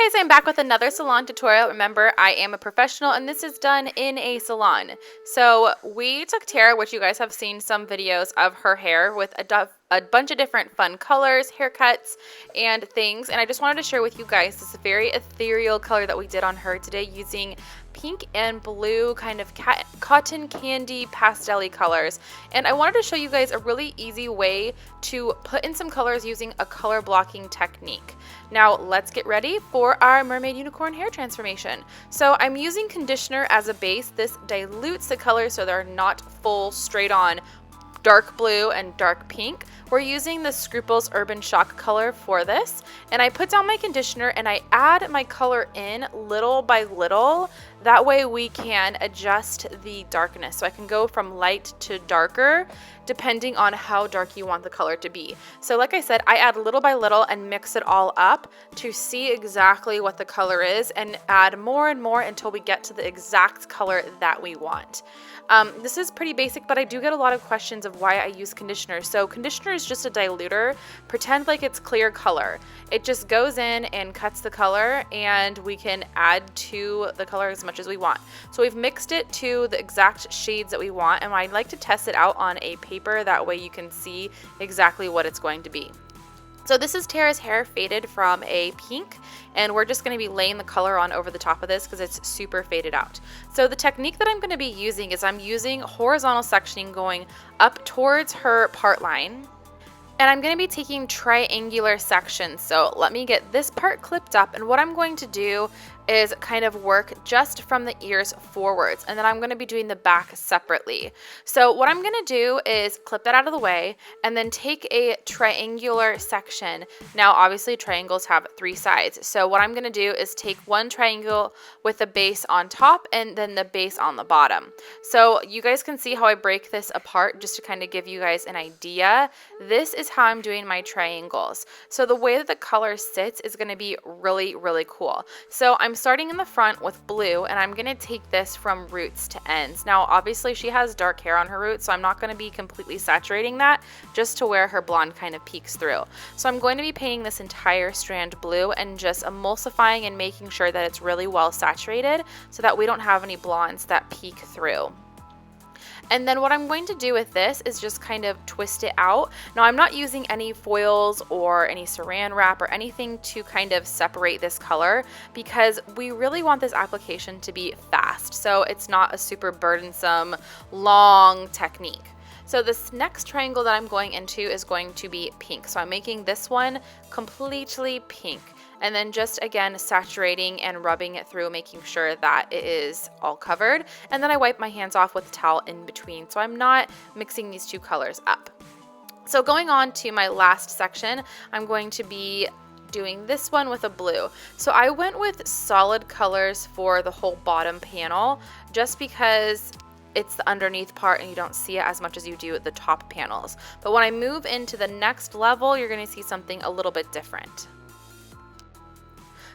Hey guys, I'm back with another salon tutorial. Remember, I am a professional and this is done in a salon. So we took Tara, which you guys have seen some videos of her hair with a bunch of different fun colors, haircuts, and things. And I just wanted to share with you guys this very ethereal color that we did on her today using pink and blue kind of cotton candy pastel-y colors. And I wanted to show you guys a really easy way to put in some colors using a color blocking technique. Now let's get ready for our mermaid unicorn hair transformation. So I'm using conditioner as a base. This dilutes the color so they're not full straight on dark blue and dark pink. We're using the Scruples Urban Shock color for this, and I put down my conditioner and I add my color in little by little. That way we can adjust the darkness, so I can go from light to darker depending on how dark you want the color to be. So like I said, I add little by little and mix it all up to see exactly what the color is and add more and more until we get to the exact color that we want. This is pretty basic, but I do get a lot of questions of why I use conditioner. So conditioner is just a diluter. Pretend like it's clear color. It just goes in and cuts the color, and we can add to the color as much as we want. So we've mixed it to the exact shades that we want, and I like to test it out on a paper. That way you can see exactly what it's going to be. So this is Tara's hair faded from a pink, and we're just going to be laying the color on over the top of this because it's super faded out. So the technique that I'm going to be using is I'm using horizontal sectioning going up towards her part line. And I'm going to be taking triangular sections. So let me get this part clipped up, and what I'm going to do is kind of work just from the ears forwards, and then I'm going to be doing the back separately. So what I'm going to do is clip that out of the way and then take a triangular section. Now obviously triangles have 3 sides, so what I'm going to do is take one triangle with the base on top and then the base on the bottom. So you guys can see how I break this apart just to kind of give you guys an idea. This is how I'm doing my triangles. So the way that the color sits is going to be really, really cool. So I'm starting in the front with blue, and I'm going to take this from roots to ends. Now obviously she has dark hair on her roots, so I'm not going to be completely saturating that, just to where her blonde kind of peeks through. So I'm going to be painting this entire strand blue and just emulsifying and making sure that it's really well saturated so that we don't have any blondes that peek through. And then what I'm going to do with this is just kind of twist it out. Now I'm not using any foils or any saran wrap or anything to kind of separate this color because we really want this application to be fast. So it's not a super burdensome, long technique. So this next triangle that I'm going into is going to be pink. So I'm making this one completely pink. And then just again saturating and rubbing it through, making sure that it is all covered. And then I wipe my hands off with a towel in between, so I'm not mixing these 2 colors up. So going on to my last section, I'm going to be doing this one with a blue. So I went with solid colors for the whole bottom panel just because it's the underneath part and you don't see it as much as you do at the top panels. But when I move into the next level, you're going to see something a little bit different.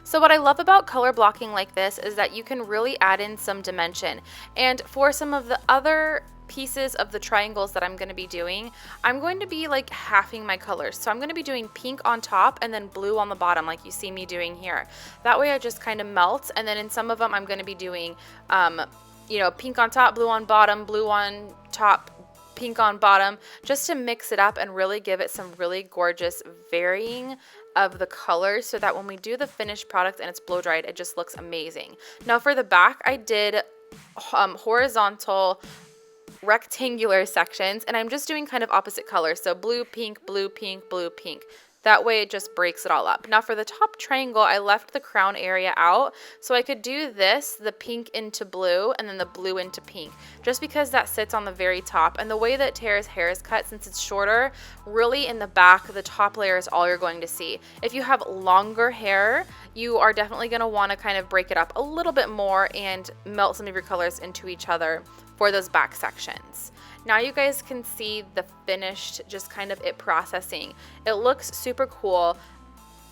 So what I love about color blocking like this is that you can really add in some dimension. And for some of the other pieces of the triangles that I'm going to be doing, I'm going to be like halving my colors. So I'm going to be doing pink on top and then blue on the bottom like you see me doing here. That way I just kind of melt, and then in some of them I'm going to be doing pink on top, blue on bottom, blue on top, pink on bottom, just to mix it up and really give it some really gorgeous varying of the colors so that when we do the finished product and it's blow dried, it just looks amazing. Now for the back, I did horizontal rectangular sections, and I'm just doing kind of opposite colors. So blue, pink, blue, pink, blue, pink. That way it just breaks it all up. Now for the top triangle, I left the crown area out so I could do this, the pink into blue and then the blue into pink, just because that sits on the very top. And the way that Tara's hair is cut, since it's shorter, really in the back, the top layer is all you're going to see. If you have longer hair, you are definitely going to want to kind of break it up a little bit more and melt some of your colors into each other for those back sections. Now you guys can see the finished, just kind of it processing. It looks super cool.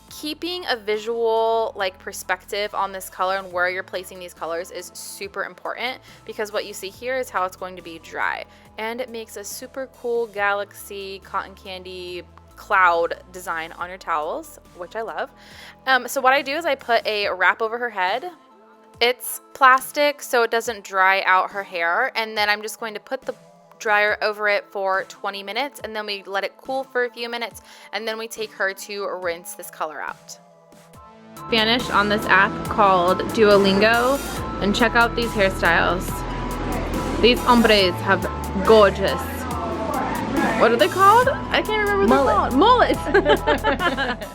Keeping a visual like perspective on this color and where you're placing these colors is super important, because what you see here is how it's going to be dry, and it makes a super cool galaxy cotton candy cloud design on your towels, which I love. So what I do is I put a wrap over her head. It's plastic so it doesn't dry out her hair, and then I'm just going to put the dryer over it for 20 minutes, and then we let it cool for a few minutes, and then we take her to rinse this color out. Spanish on this app called Duolingo, and check out these hairstyles. These hombres have gorgeous, what are they called? I can't remember what they're called. Mullets.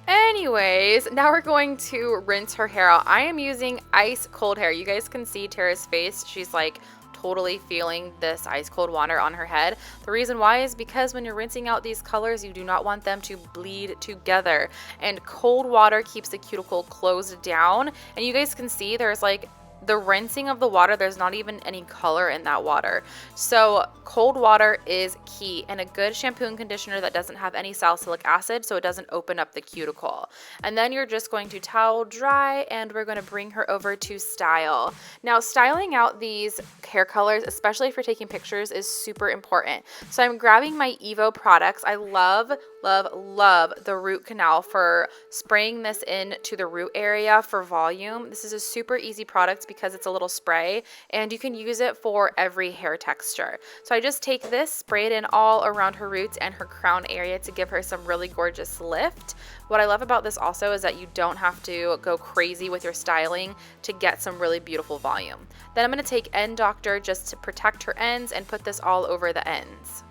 Anyways, now we're going to rinse her hair out. I am using ice cold hair. You guys can see Tara's face. She's like totally feeling this ice cold water on her head. The reason why is because when you're rinsing out these colors, you do not want them to bleed together. And cold water keeps the cuticle closed down. And you guys can see there's like the rinsing of the water, there's not even any color in that water. So cold water is key, and a good shampoo and conditioner that doesn't have any salicylic acid so it doesn't open up the cuticle. And then you're just going to towel dry, and we're going to bring her over to style. Now, styling out these hair colors, especially if you're taking pictures, is super important. So I'm grabbing my Evo products. I love the root canal for spraying this into the root area for volume. This is a super easy product because it's a little spray, and you can use it for every hair texture. So I just take this, spray it in all around her roots and her crown area to give her some really gorgeous lift. What I love about this also is that you don't have to go crazy with your styling to get some really beautiful volume. Then I'm going to take End Doctor just to protect her ends and put this all over the ends.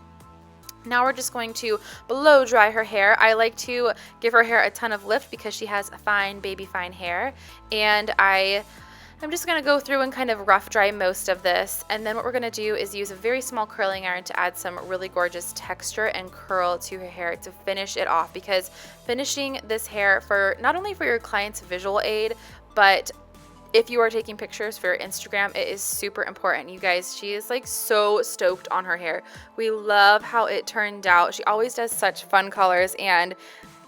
Now we're just going to blow dry her hair. I like to give her hair a ton of lift because she has fine, baby fine hair. And I'm just going to go through and kind of rough dry most of this. And then what we're going to do is use a very small curling iron to add some really gorgeous texture and curl to her hair to finish it off. Because finishing this hair, for not only for your client's visual aid, but if you are taking pictures for your Instagram, it is super important. You guys, she is like so stoked on her hair. We love how it turned out. She always does such fun colors, and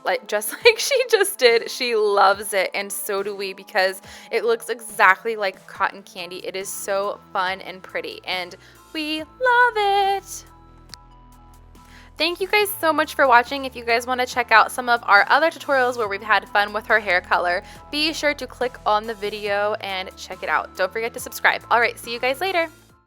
like just like she just did, she loves it, and so do we, because it looks exactly like cotton candy. It is so fun and pretty, and we love it. Thank you guys so much for watching. If you guys want to check out some of our other tutorials where we've had fun with her hair color, be sure to click on the video and check it out. Don't forget to subscribe. All right, see you guys later.